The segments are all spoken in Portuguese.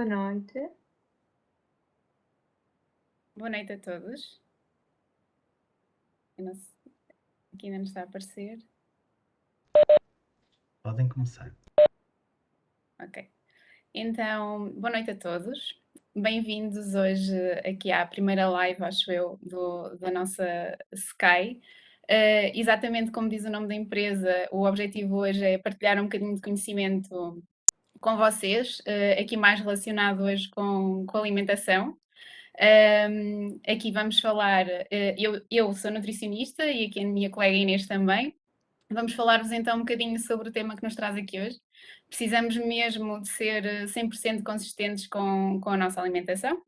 Boa noite. Boa noite a todos. Eu não sei, aqui ainda não está a aparecer. Podem começar. Ok. Então, boa noite a todos. Bem-vindos hoje aqui à primeira live, acho eu, da nossa Sky. Exatamente como diz o nome da empresa, o objetivo hoje é partilhar um bocadinho de conhecimento com vocês, aqui mais relacionado hoje com alimentação. Aqui vamos falar, eu sou nutricionista e aqui a minha colega Inês também. Vamos falar-vos então um bocadinho sobre o tema que nos traz aqui hoje. Precisamos mesmo de ser 100% consistentes com a nossa alimentação.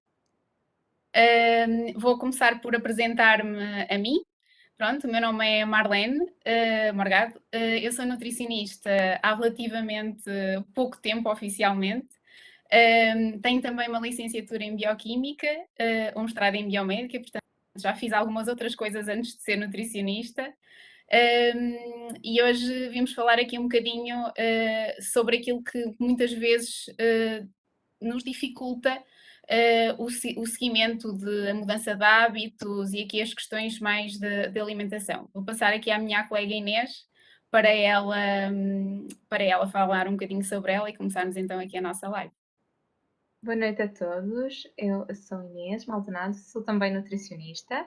Vou começar por apresentar-me a mim. Pronto, o meu nome é Marlene Morgado. Eu sou nutricionista há relativamente pouco tempo, oficialmente. Tenho também uma licenciatura em Bioquímica, um mestrado em Biomédica, portanto já fiz algumas outras coisas antes de ser nutricionista. E hoje vimos falar aqui um bocadinho sobre aquilo que muitas vezes nos dificulta o seguimento de a mudança de hábitos e aqui as questões mais de alimentação. Vou passar aqui à minha colega Inês para ela falar um bocadinho sobre ela e começarmos então aqui a nossa live. Boa noite a todos. Eu sou Inês Maldonado, sou também nutricionista.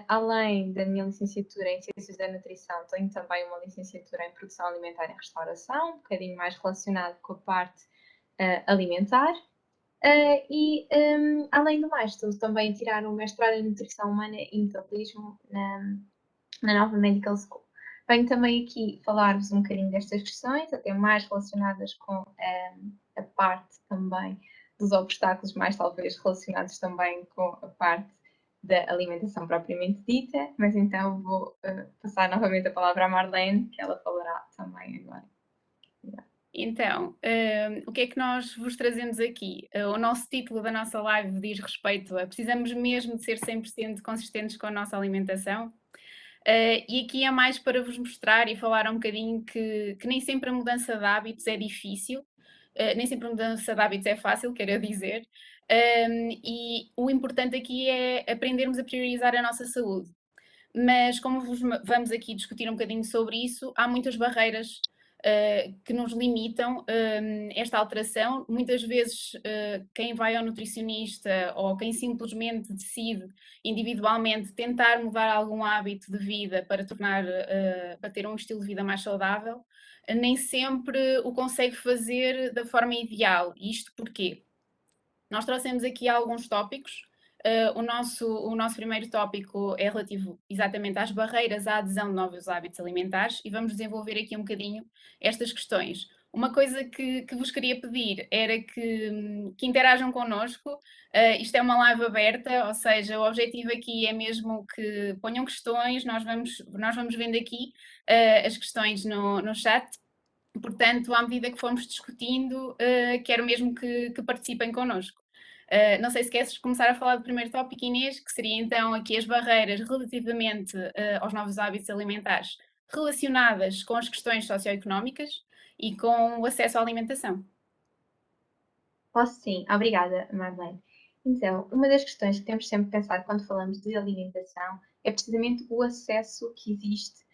Além da minha licenciatura em Ciências da Nutrição, tenho também uma licenciatura em Produção Alimentar e Restauração, um bocadinho mais relacionado com a parte alimentar. Além do mais, estou também a tirar um mestrado em Nutrição Humana e Metabolismo na Nova Medical School. Venho também aqui falar-vos um bocadinho destas questões, até mais relacionadas com a parte também dos obstáculos, mais talvez relacionados também com a parte da alimentação propriamente dita, mas então vou passar novamente a palavra à Marlene, que ela falará também agora. Então, o que é que nós vos trazemos aqui? O nosso título da nossa live diz respeito a precisamos mesmo de ser 100% consistentes com a nossa alimentação. E aqui é mais para vos mostrar e falar um bocadinho que nem sempre a mudança de hábitos é difícil, nem sempre a mudança de hábitos é fácil, quero dizer, e o importante aqui é aprendermos a priorizar a nossa saúde. Mas como vamos aqui discutir um bocadinho sobre isso, há muitas barreiras que nos limitam esta alteração. Muitas vezes quem vai ao nutricionista ou quem simplesmente decide individualmente tentar mudar algum hábito de vida para para ter um estilo de vida mais saudável, nem sempre o consegue fazer da forma ideal. E isto porquê? Nós trouxemos aqui alguns tópicos. O nosso primeiro tópico é relativo exatamente às barreiras à adesão de novos hábitos alimentares e vamos desenvolver aqui um bocadinho estas questões. Uma coisa que vos queria pedir era que interajam connosco. Isto é uma live aberta, ou seja, o objetivo aqui é mesmo que ponham questões, nós vamos vendo aqui as questões no chat. Portanto, à medida que formos discutindo, quero mesmo que participem connosco. Não sei se queres começar a falar do primeiro tópico, Inês, que seria então aqui as barreiras relativamente aos novos hábitos alimentares relacionadas com as questões socioeconómicas e com o acesso à alimentação. Posso sim, obrigada, Marlene. Então, uma das questões que temos sempre pensado quando falamos de alimentação é precisamente o acesso que existe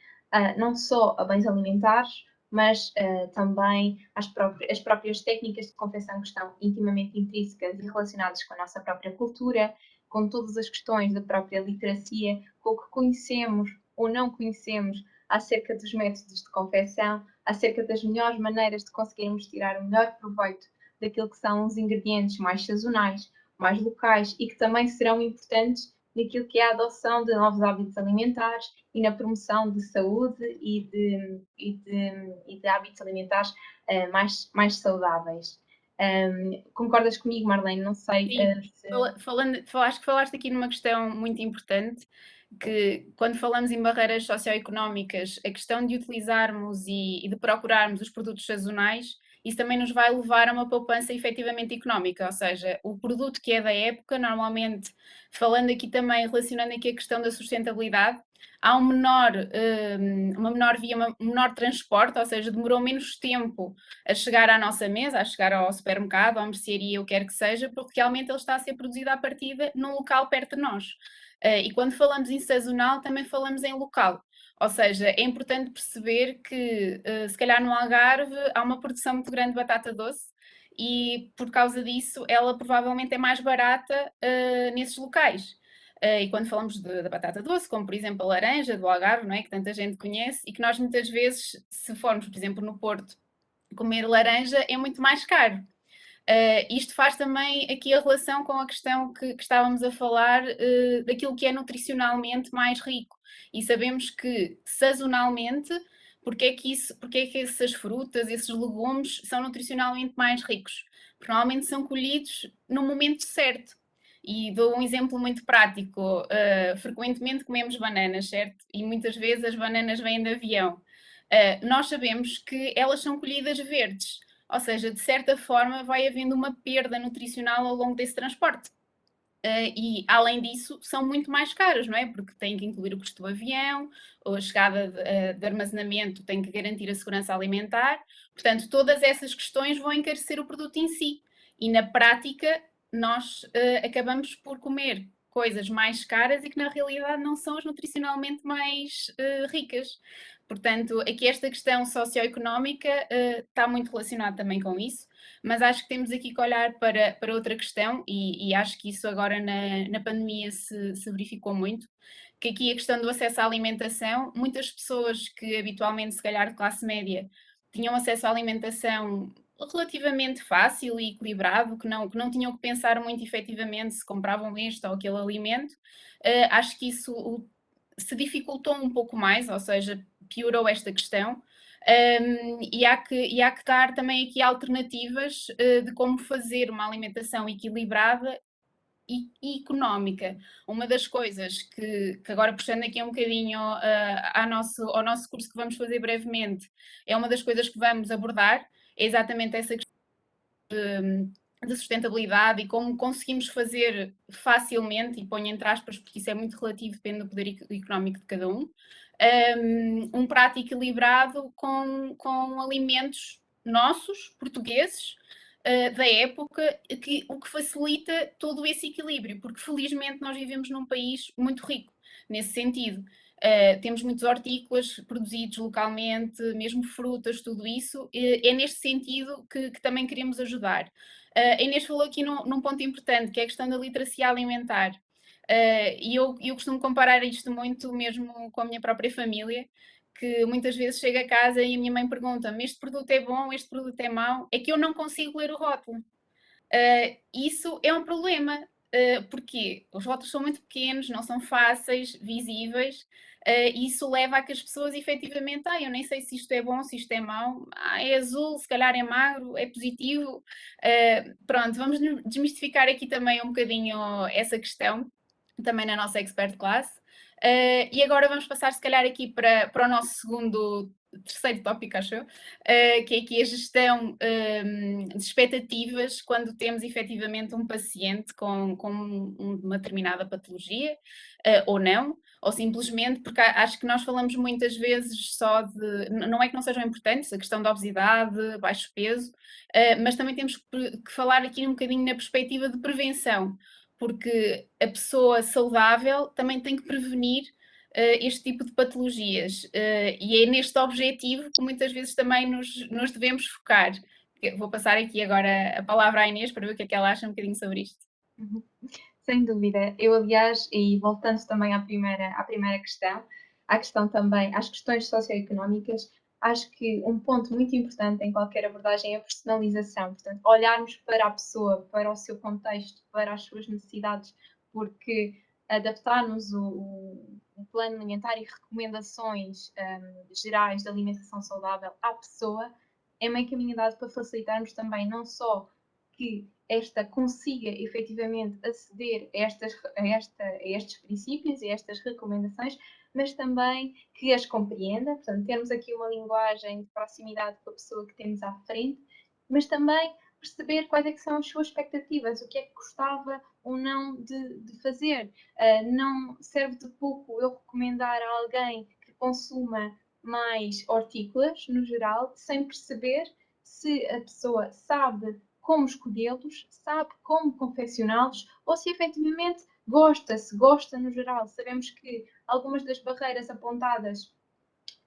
não só a bens alimentares, mas também as próprias técnicas de confecção que estão intimamente intrínsecas e relacionadas com a nossa própria cultura, com todas as questões da própria literacia, com o que conhecemos ou não conhecemos acerca dos métodos de confecção, acerca das melhores maneiras de conseguirmos tirar o melhor proveito daquilo que são os ingredientes mais sazonais, mais locais e que também serão importantes naquilo que é a adoção de novos hábitos alimentares e na promoção de saúde e de hábitos alimentares mais saudáveis. Concordas comigo, Marlene? Não sei Sim, se... acho que falaste aqui numa questão muito importante, que quando falamos em barreiras socioeconómicas, a questão de utilizarmos e de procurarmos os produtos sazonais isso também nos vai levar a uma poupança efetivamente económica, ou seja, o produto que é da época, normalmente, falando aqui também, relacionando aqui a questão da sustentabilidade, há uma menor via, um menor transporte, ou seja, demorou menos tempo a chegar à nossa mesa, a chegar ao supermercado, à mercearia, o que quer que seja, porque realmente ele está a ser produzido à partida num local perto de nós. E quando falamos em sazonal, também falamos em local. Ou seja, é importante perceber que, se calhar no Algarve, há uma produção muito grande de batata doce e, por causa disso, ela provavelmente é mais barata nesses locais. E quando falamos da batata doce, como por exemplo a laranja do Algarve, não é? Que tanta gente conhece e que nós muitas vezes, se formos, por exemplo, no Porto, comer laranja é muito mais caro. Isto faz também aqui a relação com a questão que estávamos a falar daquilo que é nutricionalmente mais rico. E sabemos que sazonalmente, porque é que essas frutas, esses legumes são nutricionalmente mais ricos? Porque normalmente são colhidos no momento certo. E dou um exemplo muito prático. Frequentemente comemos bananas, certo? E muitas vezes as bananas vêm de avião. Nós sabemos que elas são colhidas verdes, ou seja, de certa forma vai havendo uma perda nutricional ao longo desse transporte. E, além disso, são muito mais caros, não é? Porque têm que incluir o custo do avião, ou a chegada de armazenamento tem que garantir a segurança alimentar. Portanto, todas essas questões vão encarecer o produto em si. E, na prática, nós acabamos por comer coisas mais caras e que, na realidade, não são as nutricionalmente mais ricas. Portanto, aqui esta questão socioeconómica está muito relacionada também com isso, mas acho que temos aqui que olhar para outra questão, e acho que isso agora na pandemia se verificou muito, que aqui a questão do acesso à alimentação, muitas pessoas que habitualmente, se calhar de classe média, tinham acesso à alimentação relativamente fácil e equilibrado, que não tinham que pensar muito efetivamente se compravam este ou aquele alimento, acho que isso se dificultou um pouco mais, ou seja, piorou esta questão. E há que dar também aqui alternativas de como fazer uma alimentação equilibrada e económica. Uma das coisas que agora puxando aqui um bocadinho ao nosso curso que vamos fazer brevemente, é uma das coisas que vamos abordar, é exatamente essa questão de sustentabilidade e como conseguimos fazer facilmente, e ponho entre aspas porque isso é muito relativo, depende do poder económico de cada um prato equilibrado com alimentos nossos, portugueses, da época, o que facilita todo esse equilíbrio, porque felizmente nós vivemos num país muito rico nesse sentido. Temos muitos hortícolas produzidos localmente, mesmo frutas, tudo isso, é neste sentido que também queremos ajudar. A Inês falou aqui num ponto importante, que é a questão da literacia alimentar. E eu costumo comparar isto muito mesmo com a minha própria família, que muitas vezes chego a casa e a minha mãe pergunta-me: este produto é bom, este produto é mau, é que eu não consigo ler o rótulo. Isso é um problema, porque os rótulos são muito pequenos, não são fáceis, visíveis, e isso leva a que as pessoas efetivamente, eu nem sei se isto é bom, se isto é mau, é azul, se calhar é magro, é positivo. Pronto, vamos desmistificar aqui também um bocadinho essa questão, também na nossa expert class. E agora vamos passar, se calhar, aqui para o nosso terceiro tópico, acho eu, que é aqui a gestão de expectativas quando temos efetivamente um paciente com uma determinada patologia, ou não, ou simplesmente porque acho que nós falamos muitas vezes só de. Não é que não sejam importantes, a questão da obesidade, baixo peso, mas também temos que falar aqui um bocadinho na perspectiva de prevenção, porque a pessoa saudável também tem que prevenir este tipo de patologias. E é neste objetivo que muitas vezes também nos devemos focar. Vou passar aqui agora a palavra à Inês para ver o que é que ela acha um bocadinho sobre isto. Uhum. Sem dúvida. Eu, aliás, e voltando também à primeira questão, à questão também, às questões socioeconómicas, acho que um ponto muito importante em qualquer abordagem é a personalização. Portanto, olharmos para a pessoa, para o seu contexto, para as suas necessidades, porque adaptarmos o plano alimentar e recomendações gerais de alimentação saudável à pessoa é meio caminho andado para facilitarmos também não só que esta consiga efetivamente aceder a estes princípios e a estas recomendações, mas também que as compreenda, portanto, termos aqui uma linguagem de proximidade com a pessoa que temos à frente mas também perceber quais é que são as suas expectativas, o que é que gostava ou não de fazer. Não serve de pouco eu recomendar a alguém que consuma mais hortícolas, no geral, sem perceber se a pessoa sabe como escolhê-los, sabe como confeccioná-los, ou se efetivamente gosta, se gosta no geral. Sabemos que algumas das barreiras apontadas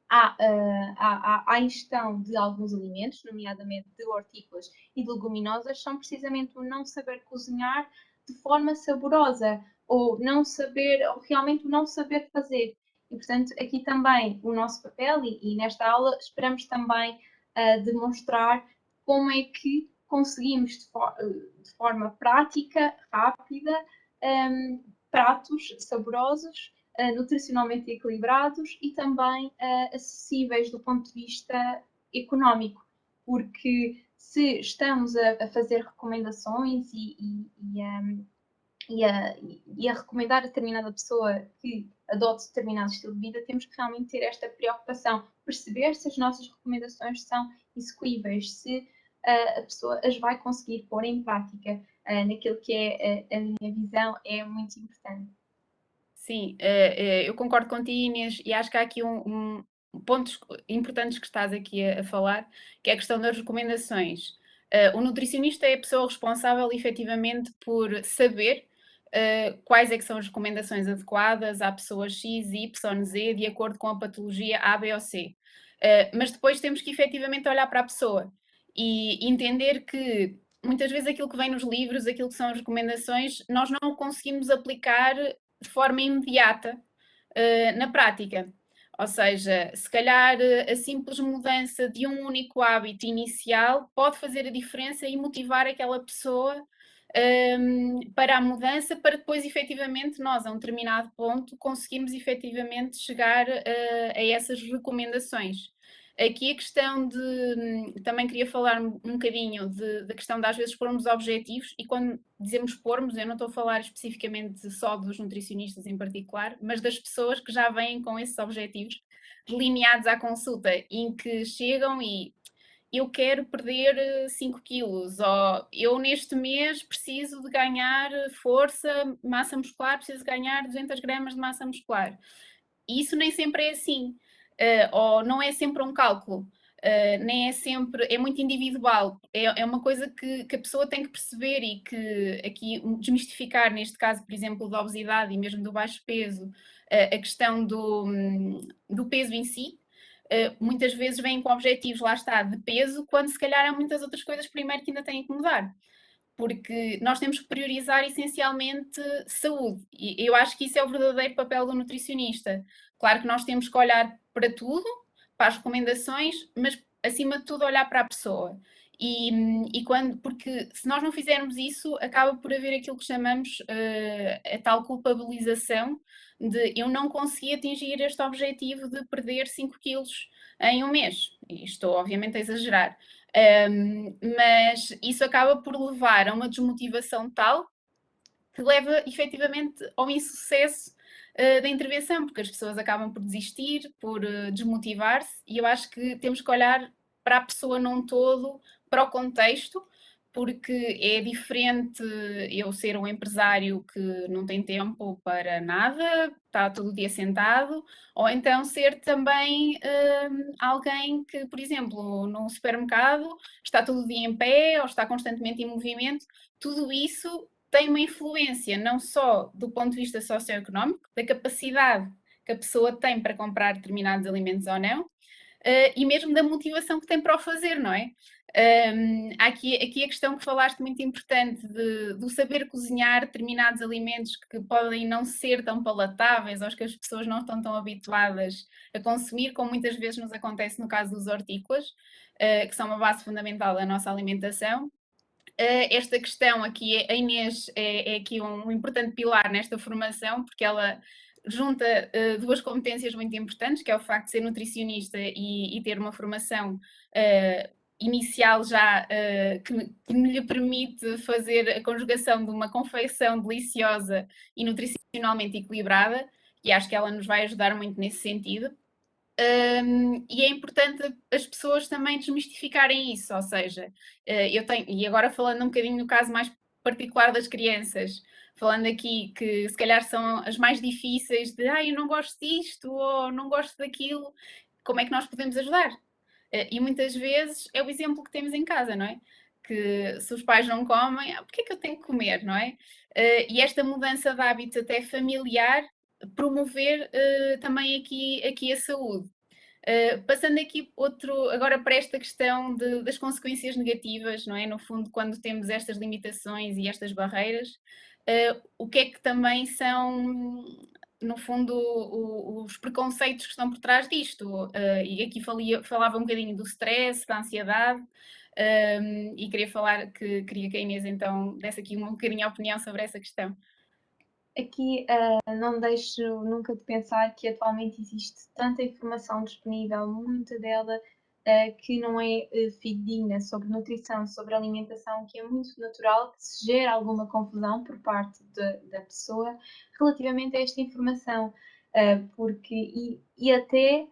à ingestão de alguns alimentos, nomeadamente de hortícolas e de leguminosas, são precisamente o não saber cozinhar de forma saborosa ou não saber, ou realmente o não saber fazer. E, portanto, aqui também o nosso papel, e nesta aula esperamos também demonstrar como é que conseguimos, de forma prática, rápida, pratos saborosos, nutricionalmente equilibrados e também acessíveis do ponto de vista económico, porque se estamos a fazer recomendações e a recomendar a determinada pessoa que adote determinado estilo de vida, temos que realmente ter esta preocupação, perceber se as nossas recomendações são execuíveis, se a pessoa as vai conseguir pôr em prática naquilo que é a minha visão, é muito importante. Sim, eu concordo contigo, Inês, e acho que há aqui pontos importantes que estás aqui a falar, que é a questão das recomendações. O nutricionista é a pessoa responsável, efetivamente, por saber quais é que são as recomendações adequadas à pessoa X, Y, Z, de acordo com a patologia A, B ou C. Mas depois temos que efetivamente olhar para a pessoa e entender que muitas vezes aquilo que vem nos livros, aquilo que são as recomendações, nós não o conseguimos aplicar de forma imediata na prática. Ou seja, se calhar a simples mudança de um único hábito inicial pode fazer a diferença e motivar aquela pessoa para a mudança, para depois efetivamente nós, a um determinado ponto, conseguirmos efetivamente chegar a essas recomendações. Aqui a questão de. Também queria falar um bocadinho da questão de às vezes pormos objetivos, e quando dizemos pormos, eu não estou a falar especificamente só dos nutricionistas em particular, mas das pessoas que já vêm com esses objetivos delineados à consulta, em que chegam e eu quero perder 5 quilos, ou eu neste mês preciso de ganhar força, massa muscular, preciso ganhar 200 gramas de massa muscular. E isso nem sempre é assim, ou não é sempre um cálculo, nem é sempre, é muito individual, é uma coisa que a pessoa tem que perceber e que aqui desmistificar, neste caso, por exemplo, da obesidade e mesmo do baixo peso, a questão do peso em si. Muitas vezes vêm com objetivos, lá está, de peso, quando se calhar há muitas outras coisas primeiro que ainda têm que mudar, porque nós temos que priorizar essencialmente saúde. E eu acho que isso é o verdadeiro papel do nutricionista. Claro que nós temos que olhar para tudo, para as recomendações, mas acima de tudo olhar para a pessoa. Porque se nós não fizermos isso, acaba por haver aquilo que chamamos a tal culpabilização de eu não consegui atingir este objetivo de perder 5 quilos em um mês. E estou obviamente a exagerar. Mas isso acaba por levar a uma desmotivação tal que leva efetivamente ao insucesso da intervenção, porque as pessoas acabam por desistir, por desmotivar-se, e eu acho que temos que olhar para a pessoa num todo, para o contexto, porque é diferente eu ser um empresário que não tem tempo para nada, está todo o dia sentado, ou então ser também alguém que, por exemplo, num supermercado está todo o dia em pé ou está constantemente em movimento. Tudo isso tem uma influência não só do ponto de vista socioeconómico, da capacidade que a pessoa tem para comprar determinados alimentos ou não, e mesmo da motivação que tem para o fazer, não é? Há aqui a questão que falaste muito importante do saber cozinhar determinados alimentos que podem não ser tão palatáveis ou que as pessoas não estão tão habituadas a consumir, como muitas vezes nos acontece no caso dos hortícolas, que são uma base fundamental da nossa alimentação. Esta questão aqui, a Inês é aqui um importante pilar nesta formação, porque ela junta duas competências muito importantes, que é o facto de ser nutricionista e ter uma formação inicial já que lhe permite fazer a conjugação de uma confeição deliciosa e nutricionalmente equilibrada, e acho que ela nos vai ajudar muito nesse sentido. E é importante as pessoas também desmistificarem isso, ou seja, eu tenho, e agora falando um bocadinho no caso mais particular das crianças, falando aqui que se calhar são as mais difíceis de eu não gosto disto ou não gosto daquilo, como é que nós podemos ajudar? E muitas vezes é o exemplo que temos em casa, não é? Que se os pais não comem, porque é que eu tenho que comer, não é? E esta mudança de hábitos até familiar, promover também aqui a saúde. Passando aqui agora para esta questão das consequências negativas, não é? No fundo, quando temos estas limitações e estas barreiras, o que é que também são, no fundo, os preconceitos que estão por trás disto? E aqui falava um bocadinho do stress, da ansiedade, e queria que a Inês então desse aqui um bocadinho a opinião sobre essa questão. Aqui não deixo nunca de pensar que atualmente existe tanta informação disponível, muita dela que não é fidedigna sobre nutrição, sobre alimentação, que é muito natural que se gere alguma confusão por parte da pessoa relativamente a esta informação, e até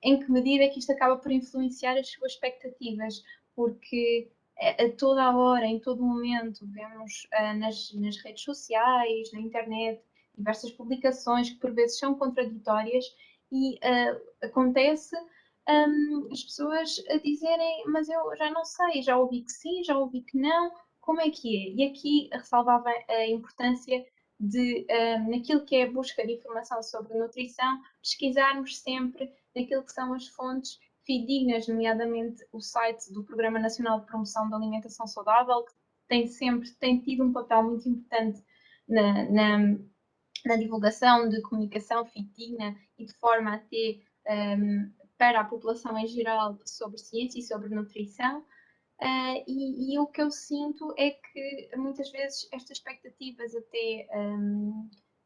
em que medida é que isto acaba por influenciar as suas expectativas, porque a toda a hora, em todo momento, vemos nas redes sociais, na internet, diversas publicações que por vezes são contraditórias e acontece as pessoas a dizerem, mas eu já não sei, já ouvi que sim, já ouvi que não, como é que é? E aqui ressalvava a importância de, naquilo que é a busca de informação sobre nutrição, pesquisarmos sempre naquilo que são as fontes fidedignas, nomeadamente o site do Programa Nacional de Promoção da Alimentação Saudável, que tem tido um papel muito importante na, na, na divulgação de comunicação fidedigna e de forma a ter para a população em geral sobre ciência e sobre nutrição. E o que eu sinto é que muitas vezes estas expectativas até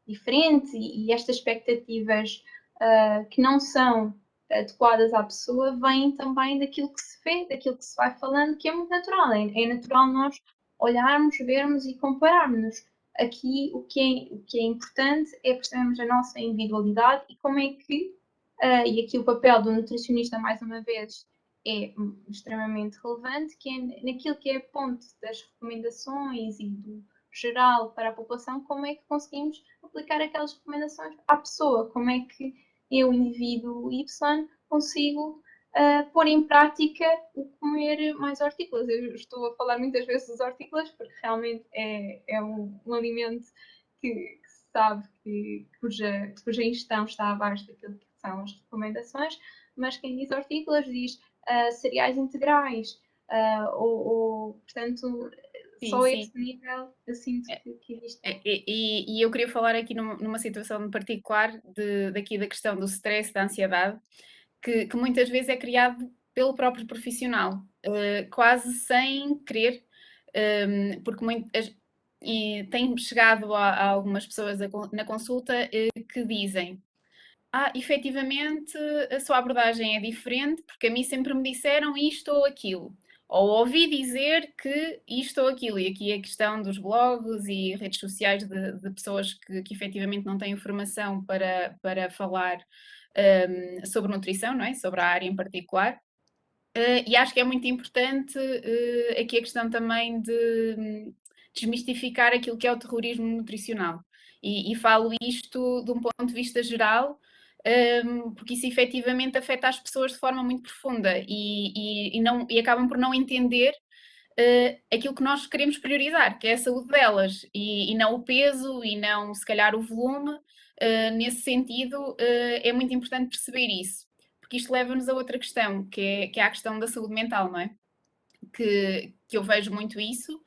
diferentes e estas expectativas que não são adequadas à pessoa vêm também daquilo que se vê, daquilo que se vai falando, que é muito natural. É natural nós olharmos, vermos e compararmos. Aqui o que é importante é percebermos a nossa individualidade e como é que, e aqui o papel do nutricionista, mais uma vez, é extremamente relevante, que é naquilo que é a ponte das recomendações e do geral para a população, como é que conseguimos aplicar aquelas recomendações à pessoa, como é que eu, indivíduo Y, consigo pôr em prática o comer mais hortícolas. Eu estou a falar muitas vezes dos hortícolas porque realmente é um alimento que se sabe cuja ingestão está abaixo daquilo que são as recomendações, mas quem diz hortícolas diz cereais integrais, portanto, Sim, só sim. esse nível eu sinto que existe. E eu queria falar aqui numa situação particular daqui da questão do stress, da ansiedade, que muitas vezes é criado pelo próprio profissional, quase sem querer, porque e tem chegado a algumas pessoas na consulta que dizem efetivamente, a sua abordagem é diferente, porque a mim sempre me disseram isto ou aquilo. Ou ouvi dizer que isto ou aquilo. E aqui a questão dos blogs e redes sociais de pessoas que efetivamente não têm informação para falar sobre nutrição, não é? Sobre a área em particular. E acho que é muito importante aqui a questão também de desmistificar aquilo que é o terrorismo nutricional. E falo isto de um ponto de vista geral, porque isso efetivamente afeta as pessoas de forma muito profunda e acabam por não entender aquilo que nós queremos priorizar, que é a saúde delas, e não o peso e não se calhar o volume. Nesse sentido, é muito importante perceber isso, porque isto leva-nos a outra questão, que é a questão da saúde mental, não é? Que eu vejo muito isso,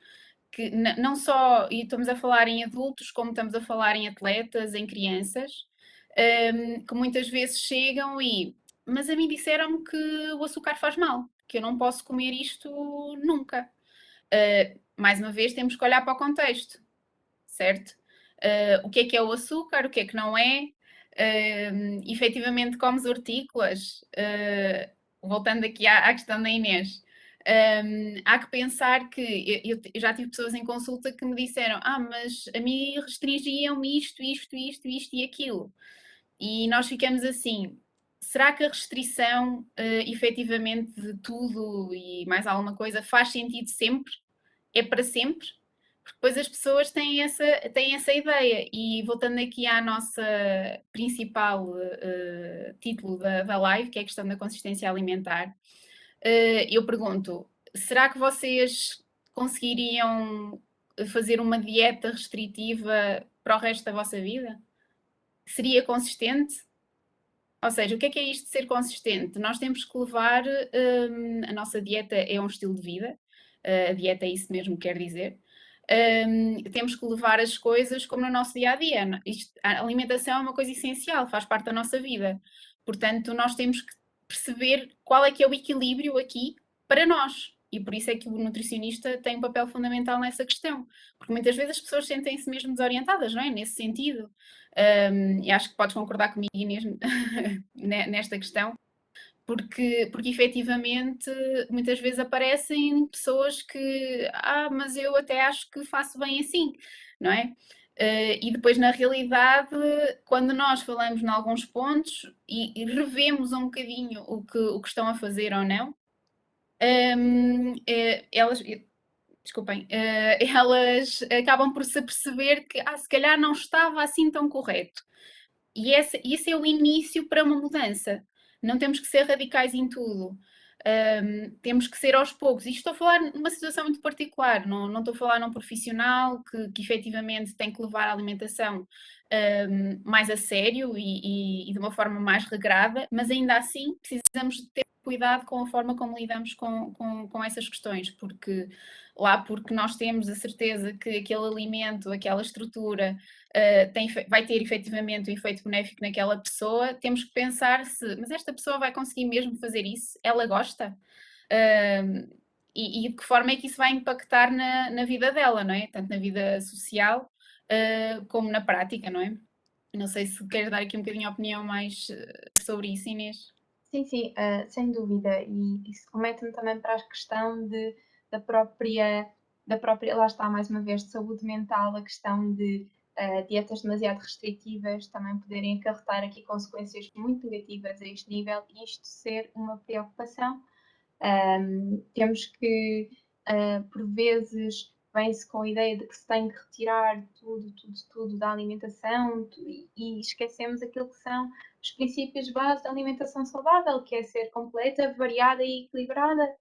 que não só, e estamos a falar em adultos, como estamos a falar em atletas, em crianças, que muitas vezes chegam mas a mim disseram-me que o açúcar faz mal, que eu não posso comer isto nunca. Mais uma vez, temos que olhar para o contexto, certo? O que é o açúcar, o que é que não é? Efetivamente, comes hortícolas? Voltando aqui à questão da Inês. Há que pensar que eu já tive pessoas em consulta que me disseram: mas a mim restringiam-me isto e aquilo. E nós ficamos assim, será que a restrição, efetivamente, de tudo e mais alguma coisa faz sentido sempre? É para sempre? Porque depois as pessoas têm essa ideia. E voltando aqui à nossa principal título da live, que é a questão da consistência alimentar, eu pergunto, será que vocês conseguiriam fazer uma dieta restritiva para o resto da vossa vida? Seria consistente? Ou seja, o que é isto de ser consistente? Nós temos que levar, a nossa dieta é um estilo de vida, a dieta é isso mesmo que quer dizer. Temos que levar as coisas como no nosso dia a dia. A alimentação é uma coisa essencial, faz parte da nossa vida. Portanto, nós temos que perceber qual é que é o equilíbrio aqui para nós. E por isso é que o nutricionista tem um papel fundamental nessa questão. Porque muitas vezes as pessoas sentem-se mesmo desorientadas, não é? Nesse sentido. E acho que podes concordar comigo, Inês, nesta questão, porque efetivamente muitas vezes aparecem pessoas que, mas eu até acho que faço bem assim, não é? E depois, na realidade, quando nós falamos em alguns pontos e revemos um bocadinho o que estão a fazer ou não, elas, desculpem, elas acabam por se aperceber que se calhar não estava assim tão correto. E esse é o início para uma mudança. Não temos que ser radicais em tudo. Temos que ser aos poucos. E estou a falar numa situação muito particular, não estou a falar num profissional que efetivamente tem que levar a alimentação mais a sério e de uma forma mais regrada, mas ainda assim precisamos de ter cuidado com a forma como lidamos com essas questões, porque nós temos a certeza que aquele alimento, aquela estrutura, vai ter efetivamente um efeito benéfico naquela pessoa, temos que pensar mas esta pessoa vai conseguir mesmo fazer isso? Ela gosta? E de que forma é que isso vai impactar na vida dela, não é? Tanto na vida social, como na prática, não é? Não sei se queres dar aqui um bocadinho a opinião mais sobre isso, Inês. Sim, sim, sem dúvida. E isso remete-me também para a questão da própria, lá está mais uma vez, de saúde mental, a questão de dietas demasiado restritivas também poderem acarretar aqui consequências muito negativas a este nível e isto ser uma preocupação. Temos que, por vezes, vem-se com a ideia de que se tem que retirar tudo da alimentação e esquecemos aquilo que são os princípios base da alimentação saudável, que é ser completa, variada e equilibrada.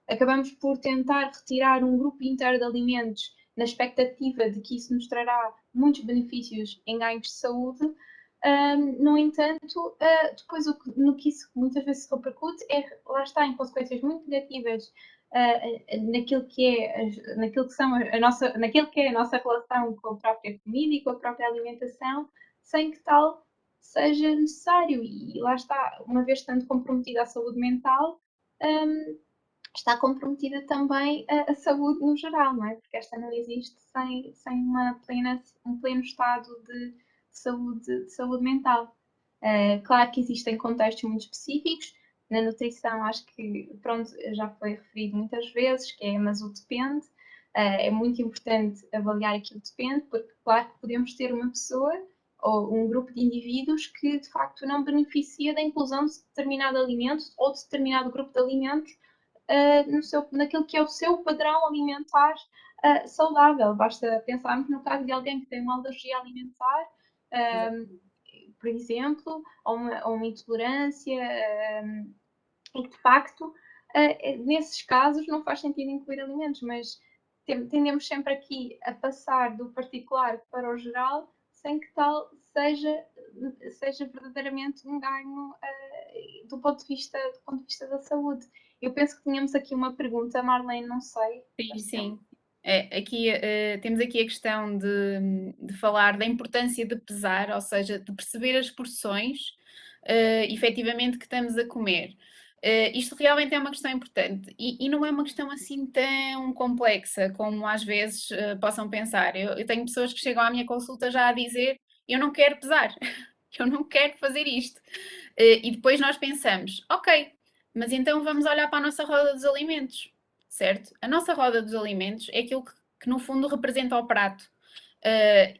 Acabamos por tentar retirar um grupo inteiro de alimentos na expectativa de que isso nos trará muitos benefícios em ganhos de saúde. No entanto, depois no que isso muitas vezes se repercute lá está, em consequências muito negativas naquilo que é a nossa relação com a própria comida e com a própria alimentação, sem que tal seja necessário. E lá está, uma vez estando comprometida a saúde mental, está comprometida também a saúde no geral, não é? Porque esta não existe sem um pleno estado de saúde mental. Claro que existem contextos muito específicos. Na nutrição, acho que, pronto, já foi referido muitas vezes, mas o depende. É muito importante avaliar aquilo que depende, porque, claro, que podemos ter uma pessoa ou um grupo de indivíduos que, de facto, não beneficia da inclusão de determinado alimento ou de determinado grupo de alimentos naquilo que é o seu padrão alimentar saudável. Basta pensarmos no caso de alguém que tem uma alergia alimentar, por exemplo, ou uma intolerância, e de facto, nesses casos não faz sentido incluir alimentos, mas tendemos sempre aqui a passar do particular para o geral sem que tal seja verdadeiramente um ganho do ponto de vista da saúde. Eu penso que tínhamos aqui uma pergunta, Marlene, não sei. Sim, sim. Temos aqui a questão de falar da importância de pesar, ou seja, de perceber as porções efetivamente que estamos a comer. Isto realmente é uma questão importante e não é uma questão assim tão complexa como às vezes possam pensar. Eu tenho pessoas que chegam à minha consulta já a dizer: eu não quero pesar, eu não quero fazer isto. E depois nós pensamos: ok, mas então vamos olhar para a nossa roda dos alimentos, certo? A nossa roda dos alimentos é aquilo que no fundo representa o prato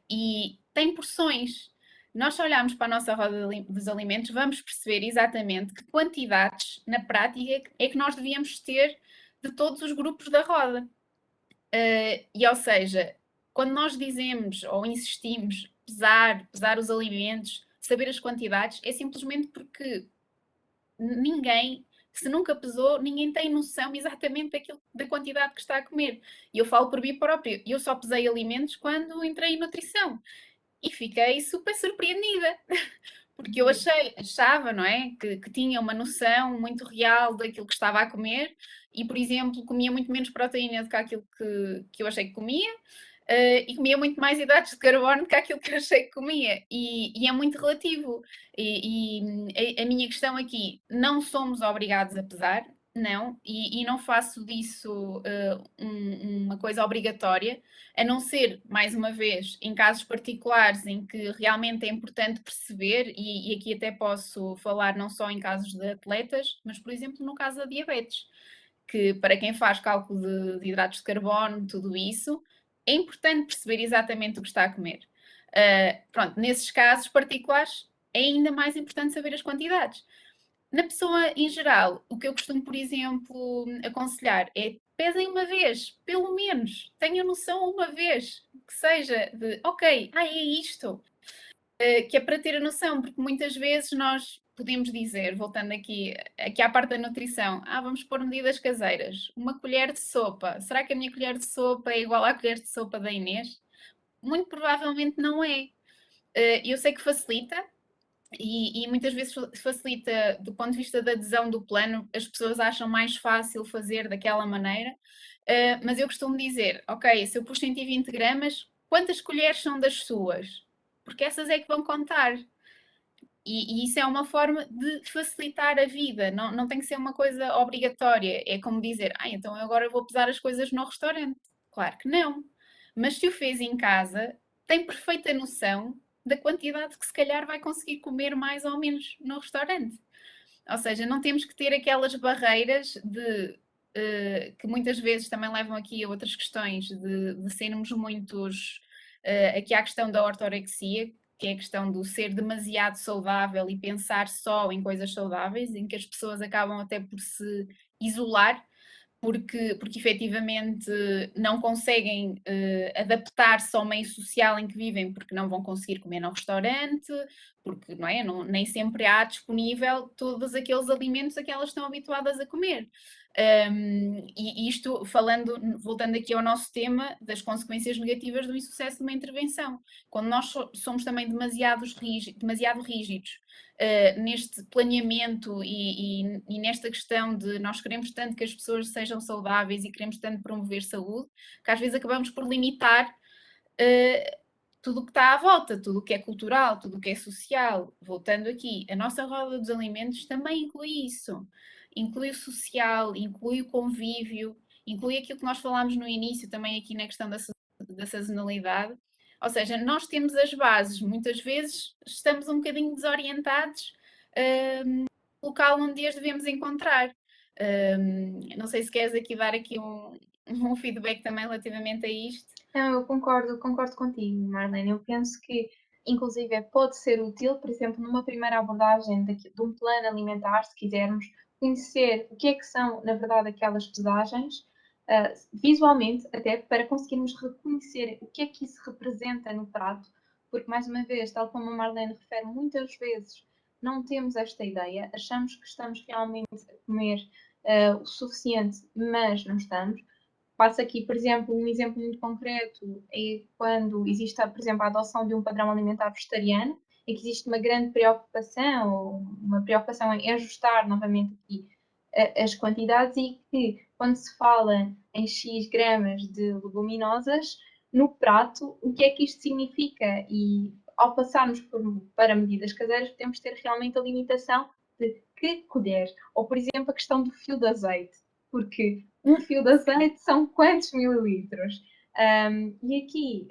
e tem porções. Nós, se olharmos para a nossa roda dos alimentos, vamos perceber exatamente que quantidades, na prática, é que nós devíamos ter de todos os grupos da roda. E, ou seja, quando nós dizemos ou insistimos pesar os alimentos, saber as quantidades, é simplesmente porque ninguém, se nunca pesou, ninguém tem noção exatamente da quantidade que está a comer. E eu falo por mim próprio, eu só pesei alimentos quando entrei em nutrição e fiquei super surpreendida, porque eu achava, não é, que tinha uma noção muito real daquilo que estava a comer e, por exemplo, comia muito menos proteína do que aquilo que eu achei que comia. E comia muito mais hidratos de carbono do que aquilo que eu achei que comia, e é muito relativo. A minha questão aqui, não somos obrigados a pesar, não, e não faço disso uma coisa obrigatória, a não ser, mais uma vez, em casos particulares em que realmente é importante perceber, e aqui até posso falar não só em casos de atletas, mas, por exemplo, no caso da diabetes, que para quem faz cálculo de hidratos de carbono, tudo isso, é importante perceber exatamente o que está a comer. Pronto, nesses casos particulares é ainda mais importante saber as quantidades. Na pessoa em geral, o que eu costumo, por exemplo, aconselhar é pesem uma vez, pelo menos, tenham noção uma vez, que seja de, ok, é isto, que é para ter a noção, porque muitas vezes nós podemos dizer, voltando aqui à parte da nutrição, vamos pôr medidas caseiras, uma colher de sopa, será que a minha colher de sopa é igual à colher de sopa da Inês? Muito provavelmente não é. Eu sei que facilita, e muitas vezes facilita do ponto de vista da adesão do plano, as pessoas acham mais fácil fazer daquela maneira, mas eu costumo dizer, ok, se eu pus 120 gramas, quantas colheres são das suas? Porque essas é que vão contar. E isso é uma forma de facilitar a vida, não tem que ser uma coisa obrigatória. É como dizer, então eu agora vou pesar as coisas no restaurante. Claro que não. Mas se o fez em casa, tem perfeita noção da quantidade que se calhar vai conseguir comer mais ou menos no restaurante. Ou seja, não temos que ter aquelas barreiras que muitas vezes também levam aqui a outras questões de sermos muitos. Aqui há a questão da ortorexia, que é a questão do ser demasiado saudável e pensar só em coisas saudáveis, em que as pessoas acabam até por se isolar porque efetivamente não conseguem adaptar-se ao meio social em que vivem, porque não vão conseguir comer no restaurante, porque não é? Nem sempre há disponível todos aqueles alimentos a que elas estão habituadas a comer. E isto voltando aqui ao nosso tema das consequências negativas do insucesso de uma intervenção. Quando nós somos também demasiado rígidos neste planeamento e nesta questão de nós queremos tanto que as pessoas sejam saudáveis e queremos tanto promover saúde, que às vezes acabamos por limitar tudo o que está à volta, tudo o que é cultural, tudo o que é social. Voltando aqui, a nossa roda dos alimentos também inclui isso. Inclui o social, inclui o convívio, inclui aquilo que nós falámos no início, também aqui na questão da sazonalidade. Ou seja, nós temos as bases, muitas vezes estamos um bocadinho desorientados no local onde as devemos encontrar. Não sei se queres aqui dar aqui um feedback também relativamente a isto. Não, eu concordo contigo, Marlene. Eu penso que, inclusive, pode ser útil, por exemplo, numa primeira abordagem de um plano alimentar, se quisermos conhecer o que é que são, na verdade, aquelas pesagens, visualmente, até para conseguirmos reconhecer o que é que isso representa no prato, porque, mais uma vez, tal como a Marlene refere, muitas vezes não temos esta ideia, achamos que estamos realmente a comer o suficiente, mas não estamos. Passo aqui, por exemplo, um exemplo muito concreto é quando existe, por exemplo, a adoção de um padrão alimentar vegetariano, em que existe uma preocupação em ajustar novamente aqui as quantidades e que, quando se fala em X gramas de leguminosas, no prato, o que é que isto significa? E ao passarmos para medidas caseiras, podemos ter realmente a limitação de que colher. Ou, por exemplo, a questão do fio de azeite, porque um fio de azeite são quantos mililitros? E aqui,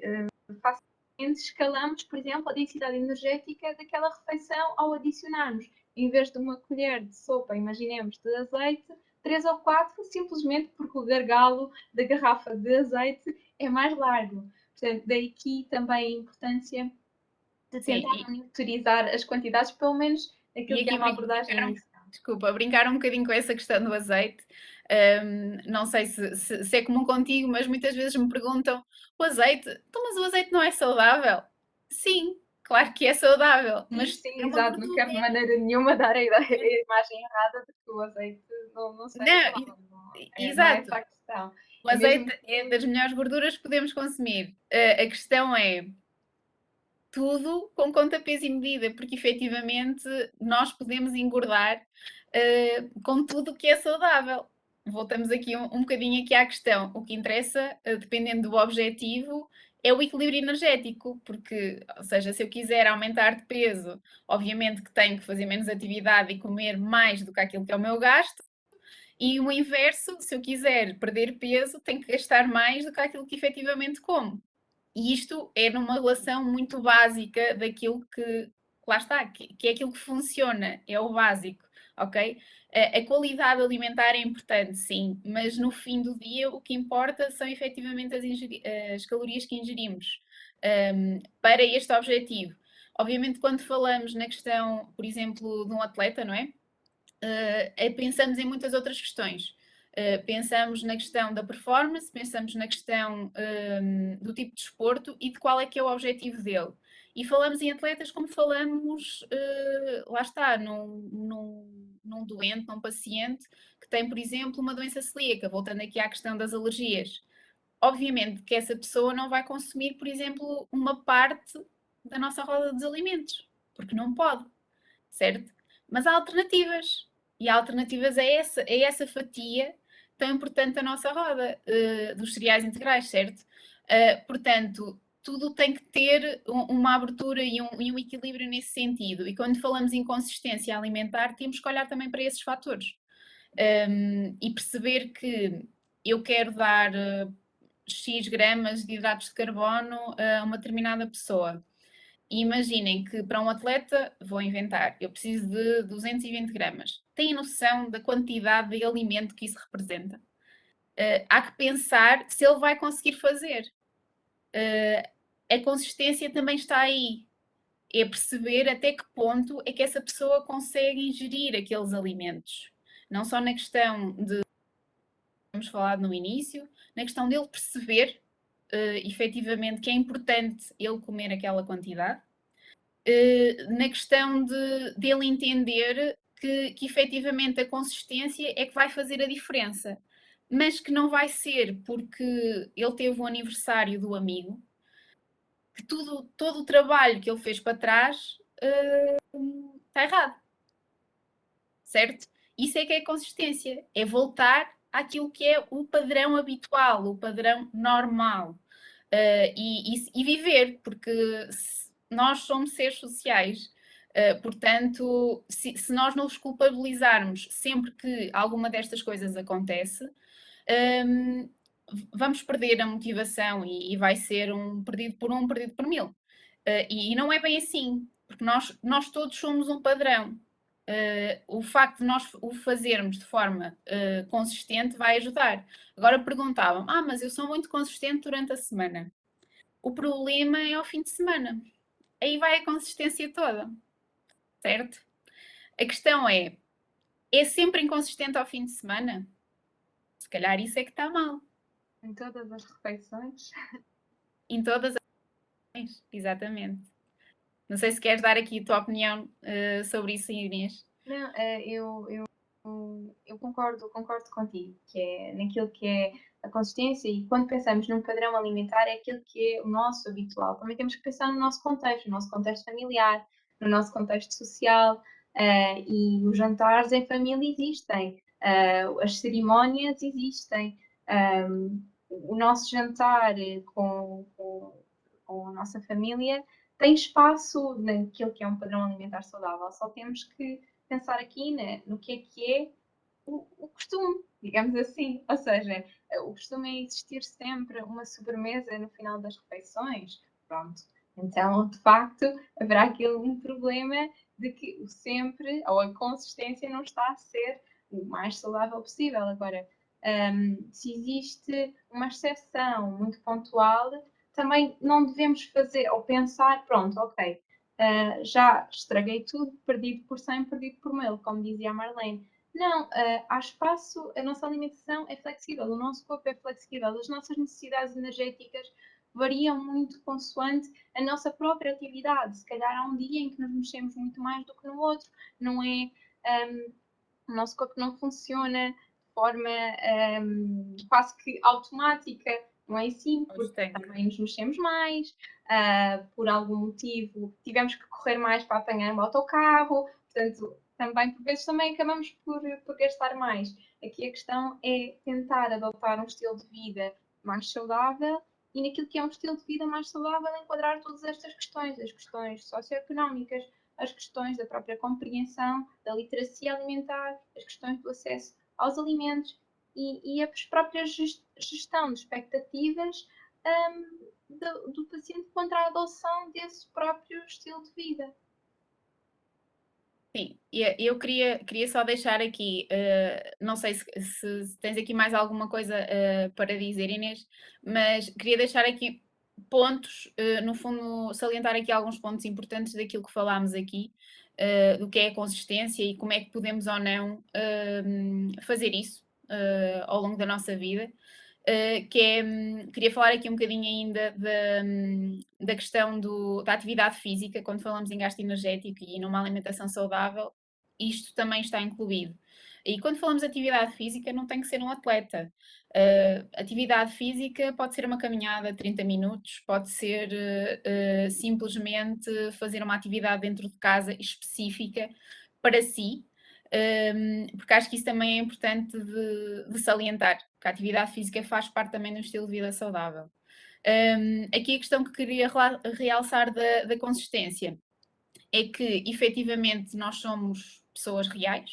facilmente escalamos, por exemplo, a densidade energética daquela refeição ao adicionarmos, em vez de uma colher de sopa, imaginemos, de azeite, 3 ou 4, simplesmente porque o gargalo da garrafa de azeite é mais largo. Portanto, daí aqui também a importância de Sim, tentar monitorizar as quantidades, pelo menos e aquilo que é aqui uma abordagem inicial. desculpa, brincar um bocadinho com essa questão do azeite. Não sei se é comum contigo, mas muitas vezes me perguntam: o azeite, então, mas o azeite não é saudável? Sim, claro que é saudável, Sim, mas sim, é uma exato. Não gordura. quero de maneira nenhuma dar a imagem errada de que o azeite não seja Não, saudável. Não é essa exato. a questão. O É mesmo azeite é que das melhores gorduras que podemos consumir. A questão é tudo com conta, peso e medida, porque efetivamente nós podemos engordar com tudo o que é saudável. Voltamos aqui um bocadinho aqui à questão. O que interessa, dependendo do objetivo, é o equilíbrio energético, porque, ou seja, se eu quiser aumentar de peso, obviamente que tenho que fazer menos atividade e comer mais do que aquilo que é o meu gasto, e o inverso, se eu quiser perder peso, tenho que gastar mais do que aquilo que efetivamente como. E isto é numa relação muito básica daquilo que, lá está, que é aquilo que funciona, é o básico, ok? A qualidade alimentar é importante, sim, mas no fim do dia o que importa são efetivamente as calorias que ingerimos para este objetivo. Obviamente, quando falamos na questão, por exemplo, de um atleta, não é? Pensamos em muitas outras questões. Pensamos na questão da performance, pensamos na questão do tipo de desporto e de qual é que é o objetivo dele. E falamos em atletas como falamos, lá está, num doente, num paciente que tem, por exemplo, uma doença celíaca, voltando aqui à questão das alergias. Obviamente que essa pessoa não vai consumir, por exemplo, uma parte da nossa roda dos alimentos, porque não pode, certo? Mas há alternativas. E há alternativas a essa fatia tão importante da nossa roda, dos cereais integrais, certo? Portanto, tudo tem que ter uma abertura e um equilíbrio nesse sentido. E quando falamos em consistência alimentar, temos que olhar também para esses fatores. E perceber que eu quero dar X gramas de hidratos de carbono a uma determinada pessoa. E imaginem que para um atleta, vou inventar, eu preciso de 220 gramas. Têm noção da quantidade de alimento que isso representa? Há que pensar se ele vai conseguir fazer. A consistência também está aí. É perceber até que ponto é que essa pessoa consegue ingerir aqueles alimentos. Não só na questão de, vamos falar no início, na questão dele perceber efetivamente que é importante ele comer aquela quantidade, na questão de ele entender que efetivamente a consistência é que vai fazer a diferença, mas que não vai ser porque ele teve o aniversário do amigo, que todo o trabalho que ele fez para trás está errado, certo? Isso é que é consistência, é voltar àquilo que é o padrão habitual, o padrão normal. E viver, porque nós somos seres sociais. Portanto, se nós não os culpabilizarmos sempre que alguma destas coisas acontece, um, vamos perder a motivação e vai ser um perdido por um, perdido por mil. E não é bem assim, porque nós todos somos um padrão. O facto de nós o fazermos de forma consistente vai ajudar. Agora perguntavam: mas eu sou muito consistente durante a semana. O problema é ao fim de semana. Aí vai a consistência toda, certo? A questão é sempre inconsistente ao fim de semana? Se calhar isso é que está mal. em todas as refeições. Em todas as. Exatamente. Não sei se queres dar aqui a tua opinião sobre isso, Inês. Não, eu concordo contigo, que é naquilo que é a consistência e quando pensamos num padrão alimentar é aquilo que é o nosso habitual. Também temos que pensar no nosso contexto familiar, no nosso contexto social, e os jantares em família existem, as cerimónias existem, o nosso jantar com a nossa família tem espaço naquilo que é um padrão alimentar saudável. Só temos que pensar aqui, né, no que é o costume, digamos assim. Ou seja, o costume é existir sempre uma sobremesa no final das refeições. Pronto. Então, de facto, haverá aqui um problema de que o sempre, ou a consistência, não está a ser o mais saudável possível. Agora, se existe uma exceção muito pontual, também não devemos fazer ou pensar, pronto, ok, já estraguei tudo, perdido por 100, perdido por 1000, como dizia a Marlene. Não, há espaço, a nossa alimentação é flexível, o nosso corpo é flexível, as nossas necessidades energéticas variam muito consoante a nossa própria atividade. Se calhar há um dia em que nos mexemos muito mais do que no outro, não é? O nosso corpo não funciona de forma quase que automática, não é assim? Porque também nos mexemos mais, por algum motivo tivemos que correr mais para apanhar um autocarro, portanto, também por vezes também acabamos por gastar mais. Aqui a questão é tentar adotar um estilo de vida mais saudável e naquilo que é um estilo de vida mais saudável enquadrar todas estas questões, as questões socioeconómicas, as questões da própria compreensão, da literacia alimentar, as questões do acesso aos alimentos e a própria gestão de expectativas do paciente contra a adoção desse próprio estilo de vida. Sim, e eu queria só deixar aqui, não sei se tens aqui mais alguma coisa para dizer, Inês, mas queria deixar aqui pontos, no fundo, salientar aqui alguns pontos importantes daquilo que falámos aqui, do que é a consistência e como é que podemos ou não fazer isso ao longo da nossa vida. Queria falar aqui um bocadinho ainda da questão da atividade física, quando falamos em gasto energético e numa alimentação saudável, isto também está incluído. E quando falamos de atividade física, não tem que ser um atleta. Atividade física pode ser uma caminhada de 30 minutos, pode ser simplesmente fazer uma atividade dentro de casa específica para si, porque acho que isso também é importante de salientar, que a atividade física faz parte também do estilo de vida saudável. Aqui a questão que queria realçar da consistência é que efetivamente nós somos pessoas reais,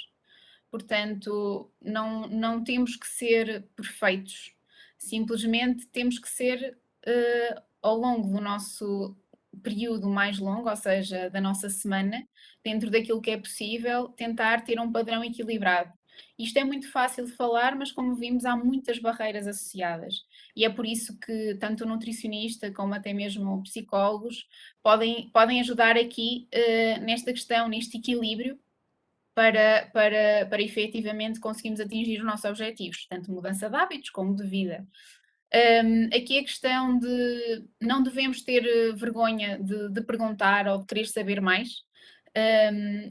portanto não temos que ser perfeitos, simplesmente temos que ser ao longo do nosso período mais longo, ou seja, da nossa semana, dentro daquilo que é possível, tentar ter um padrão equilibrado. Isto é muito fácil de falar, mas como vimos, há muitas barreiras associadas. E é por isso que tanto o nutricionista como até mesmo psicólogos podem ajudar aqui nesta questão, neste equilíbrio, para efetivamente conseguirmos atingir os nossos objetivos, tanto mudança de hábitos como de vida. Aqui a questão de não devemos ter vergonha de perguntar ou de querer saber mais.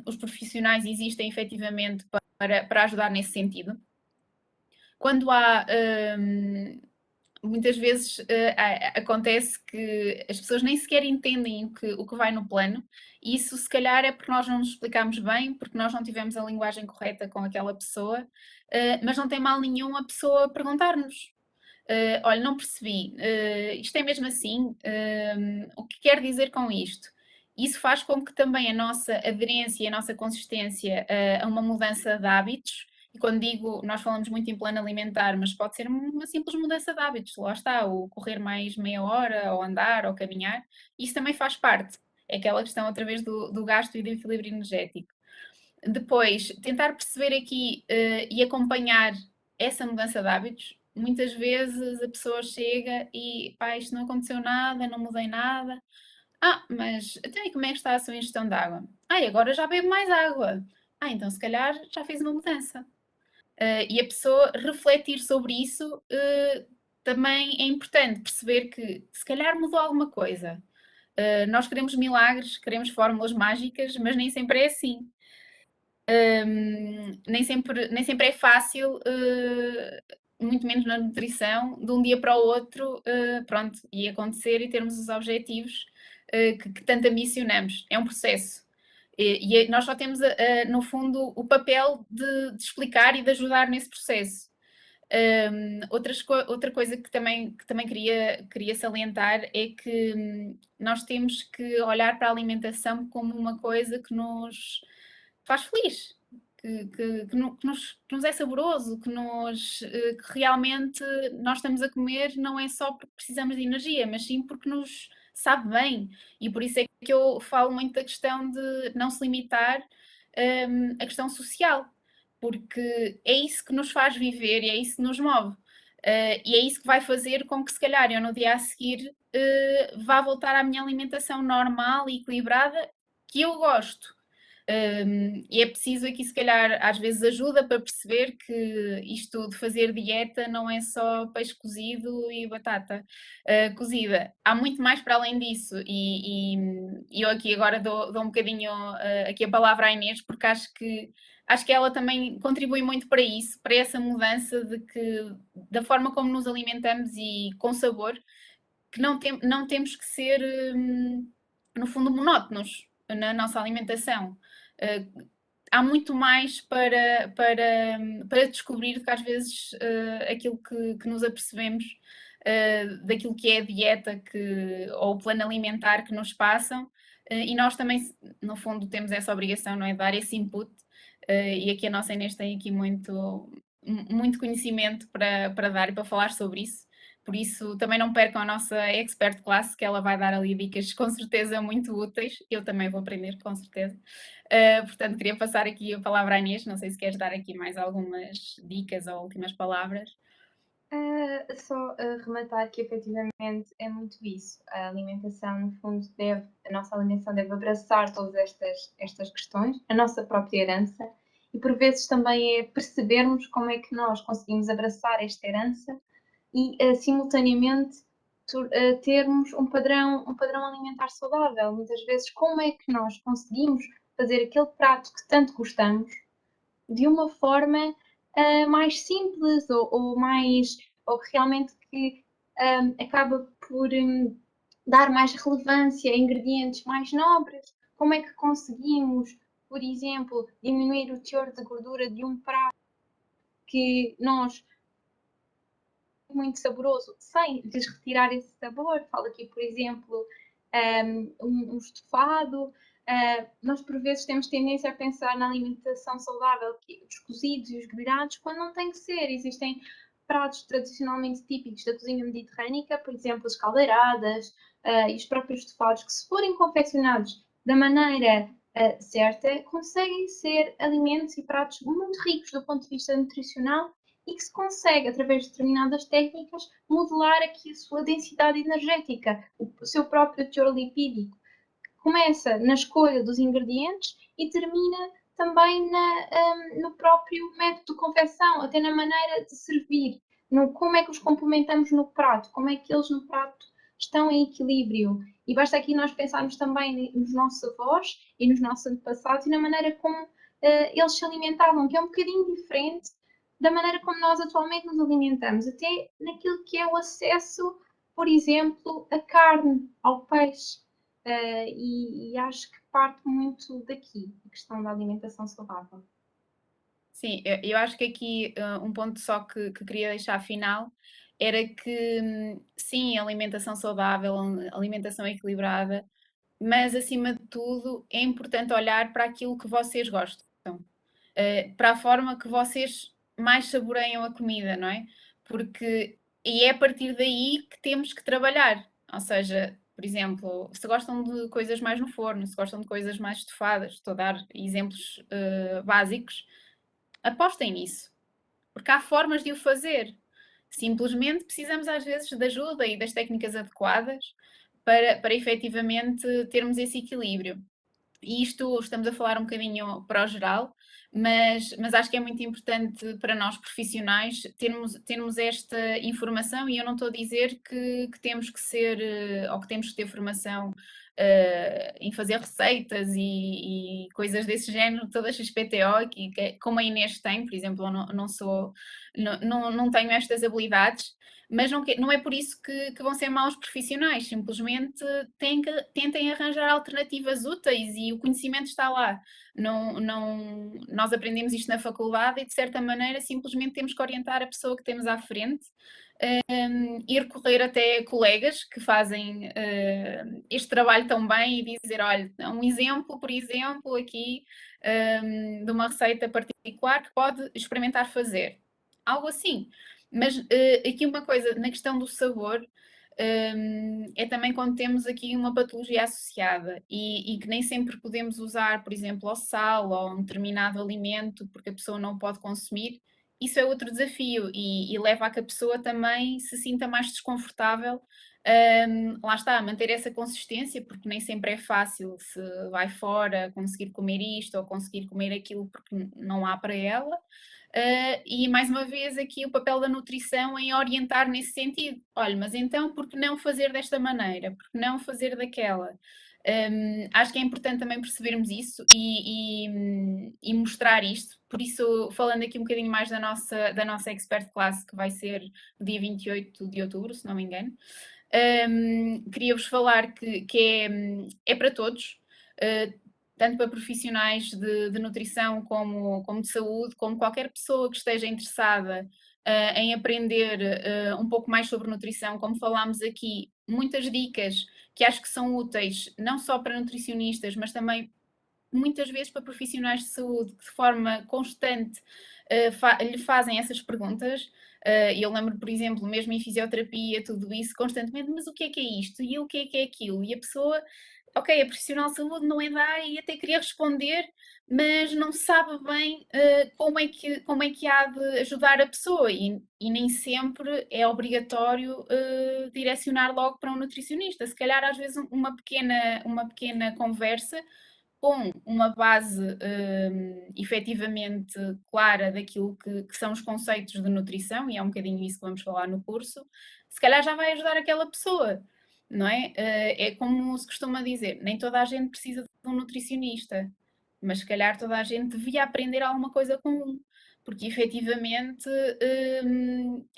Os profissionais existem efetivamente para ajudar nesse sentido. Quando há muitas vezes acontece que as pessoas nem sequer entendem o que vai no plano, e isso se calhar é porque nós não nos explicamos bem, porque nós não tivemos a linguagem correta com aquela pessoa, mas não tem mal nenhum a pessoa perguntar-nos. Olha, não percebi, isto é mesmo assim? O que quer dizer com isto? Isso faz com que também a nossa aderência e a nossa consistência a uma mudança de hábitos, e quando digo, nós falamos muito em plano alimentar, mas pode ser uma simples mudança de hábitos, lá está, o correr mais meia hora, ou andar, ou caminhar, isso também faz parte. É aquela questão através do gasto e do equilíbrio energético. Depois, tentar perceber aqui e acompanhar essa mudança de hábitos. Muitas vezes a pessoa chega e pá, isto não aconteceu nada, não mudei nada. Mas então e como é que está a sua ingestão de água? Agora já bebo mais água. Então se calhar já fiz uma mudança. E a pessoa refletir sobre isso também é importante, perceber que se calhar mudou alguma coisa. Nós queremos milagres, queremos fórmulas mágicas, mas nem sempre é assim. Nem sempre é fácil, muito menos na nutrição, de um dia para o outro, pronto, e acontecer e termos os objetivos que tanto ambicionamos. É um processo. Nós só temos, no fundo, o papel de explicar e de ajudar nesse processo. Outra coisa que também queria salientar é que nós temos que olhar para a alimentação como uma coisa que nos faz feliz, que nos é saboroso, que realmente nós estamos a comer não é só porque precisamos de energia, mas sim porque nos sabe bem. E por isso é que eu falo muito da questão de não se limitar a questão social, porque é isso que nos faz viver e é isso que nos move. E é isso que vai fazer com que, se calhar, eu no dia a seguir vá voltar à minha alimentação normal e equilibrada que eu gosto. E é preciso aqui, se calhar, às vezes ajuda para perceber que isto de fazer dieta não é só peixe cozido e batata cozida. Há muito mais para além disso. E eu aqui agora dou um bocadinho aqui a palavra à Inês, porque acho que ela também contribui muito para isso, para essa mudança da forma como nos alimentamos e com sabor, que não temos que ser, no fundo, monótonos na nossa alimentação. Há muito mais para descobrir do que às vezes aquilo que nos apercebemos daquilo que é a dieta ou o plano alimentar que nos passam. E nós também, no fundo, temos essa obrigação, não é? De dar esse input. E aqui a nossa Inês tem aqui muito conhecimento para dar e para falar sobre isso. Por isso, também não percam a nossa expert class, que ela vai dar ali dicas com certeza muito úteis. Eu também vou aprender, com certeza. Portanto, queria passar aqui a palavra à Inês. Não sei se queres dar aqui mais algumas dicas ou últimas palavras. Só rematar que efetivamente é muito isso. A alimentação, no fundo, a nossa alimentação deve abraçar todas estas questões, a nossa própria herança, e por vezes também é percebermos como é que nós conseguimos abraçar esta herança e simultaneamente termos um padrão alimentar saudável. Muitas vezes, como é que nós conseguimos fazer aquele prato que tanto gostamos de uma forma mais simples ou que realmente que acaba por dar mais relevância a ingredientes mais nobres. Como é que conseguimos, por exemplo, diminuir o teor de gordura de um prato que nós muito saboroso sem lhes retirar esse sabor? Falo aqui, por exemplo, um estofado. Nós, por vezes, temos tendência a pensar na alimentação saudável, os cozidos e os grelhados, quando não tem que ser. Existem pratos tradicionalmente típicos da cozinha mediterrânica, por exemplo, as caldeiradas e os próprios estofados, que se forem confeccionados da maneira certa, conseguem ser alimentos e pratos muito ricos do ponto de vista nutricional e que se consegue, através de determinadas técnicas, modelar aqui a sua densidade energética, o seu próprio teor lipídico. Começa na escolha dos ingredientes e termina também no próprio método de confecção, até na maneira de servir, no como é que os complementamos no prato, como é que eles no prato estão em equilíbrio. E basta aqui nós pensarmos também nos nossos avós e nos nossos antepassados e na maneira como eles se alimentavam, que é um bocadinho diferente da maneira como nós atualmente nos alimentamos, até naquilo que é o acesso, por exemplo, à carne, ao peixe. E acho que parte muito daqui, a questão da alimentação saudável. Sim, eu acho que aqui um ponto só que queria deixar afinal era que, sim, alimentação saudável, alimentação equilibrada, mas acima de tudo é importante olhar para aquilo que vocês gostam, para a forma que vocês mais saboreiam a comida, não é? E é a partir daí que temos que trabalhar. Ou seja, por exemplo, se gostam de coisas mais no forno, se gostam de coisas mais estofadas, estou a dar exemplos básicos, apostem nisso, porque há formas de o fazer. Simplesmente precisamos às vezes de ajuda e das técnicas adequadas para efetivamente termos esse equilíbrio. E isto estamos a falar um bocadinho para o geral, mas acho que é muito importante para nós profissionais termos esta informação, e eu não estou a dizer que temos que ser ou que temos que ter formação em fazer receitas e coisas desse género, toda XPTO, como a Inês tem, por exemplo, eu não sou, não tenho estas habilidades, mas não é por isso que vão ser maus profissionais, simplesmente tentem arranjar alternativas úteis e o conhecimento está lá. Nós aprendemos isto na faculdade e, de certa maneira, simplesmente temos que orientar a pessoa que temos à frente e recorrer até colegas que fazem este trabalho tão bem e dizer, olha, um exemplo, por exemplo, aqui de uma receita particular que pode experimentar fazer. Algo assim. Mas aqui uma coisa, na questão do sabor, é também quando temos aqui uma patologia associada e que nem sempre podemos usar, por exemplo, o sal ou um determinado alimento porque a pessoa não pode consumir. Isso é outro desafio e leva a que a pessoa também se sinta mais desconfortável Lá está, manter essa consistência, porque nem sempre é fácil se vai fora conseguir comer isto ou conseguir comer aquilo porque não há para ela. E mais uma vez aqui o papel da nutrição em orientar nesse sentido. Olha, mas então por que não fazer desta maneira? Por que não fazer daquela? Acho que é importante também percebermos isso e mostrar isto. Por isso, falando aqui um bocadinho mais da nossa expert class, que vai ser no dia 28 de outubro, se não me engano, queria-vos falar que é para todos, tanto para profissionais de nutrição como de saúde, como qualquer pessoa que esteja interessada em aprender um pouco mais sobre nutrição, como falámos aqui, muitas dicas que acho que são úteis não só para nutricionistas, mas também muitas vezes para profissionais de saúde que de forma constante lhe fazem essas perguntas. Eu lembro, por exemplo, mesmo em fisioterapia, tudo isso, constantemente, mas o que é isto? E o que é aquilo? E a pessoa, ok, a profissional de saúde não é da área e até queria responder, mas não sabe bem como é que há de ajudar a pessoa e nem sempre é obrigatório direcionar logo para um nutricionista. Se calhar às vezes uma pequena conversa com uma base efetivamente clara daquilo que são os conceitos de nutrição, e é um bocadinho isso que vamos falar no curso, se calhar já vai ajudar aquela pessoa, não é? É como se costuma dizer, nem toda a gente precisa de um nutricionista, mas se calhar toda a gente devia aprender alguma coisa com um, porque efetivamente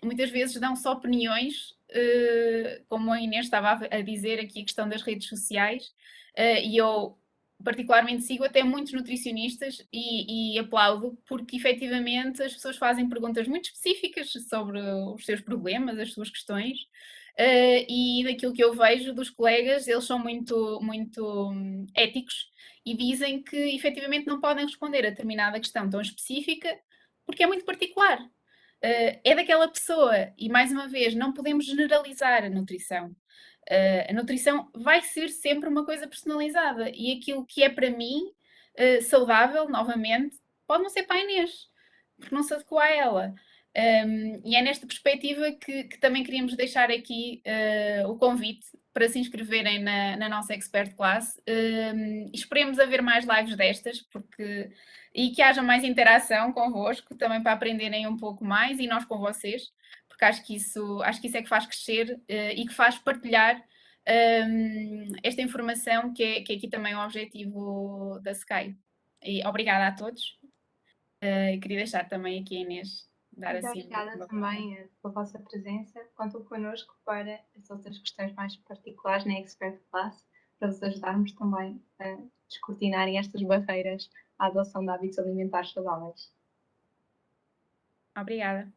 muitas vezes dão-se opiniões, como a Inês estava a dizer aqui, a questão das redes sociais, e eu particularmente sigo até muitos nutricionistas e aplaudo, porque efetivamente as pessoas fazem perguntas muito específicas sobre os seus problemas, as suas questões, e daquilo que eu vejo dos colegas, eles são muito, muito éticos e dizem que efetivamente não podem responder a determinada questão tão específica porque é muito particular. É daquela pessoa, e mais uma vez, não podemos generalizar a nutrição. A nutrição vai ser sempre uma coisa personalizada e aquilo que é para mim saudável, novamente, pode não ser para a Inês, porque não se adequa a ela. E é nesta perspectiva que também queríamos deixar aqui o convite para se inscreverem na nossa Expert Class. Esperemos haver mais lives destas, e que haja mais interação convosco, também para aprenderem um pouco mais e nós com vocês, porque acho que isso é que faz crescer e que faz partilhar esta informação que é aqui também o objetivo da Sky. E obrigada a todos. Queria deixar também aqui a Inês dar Muito assim obrigada uma palavra. também pela vossa presença. Contam connosco para as outras questões mais particulares na Expert Class, para vos ajudarmos também a descortinarem estas barreiras à adoção de hábitos alimentares saudáveis. Obrigada.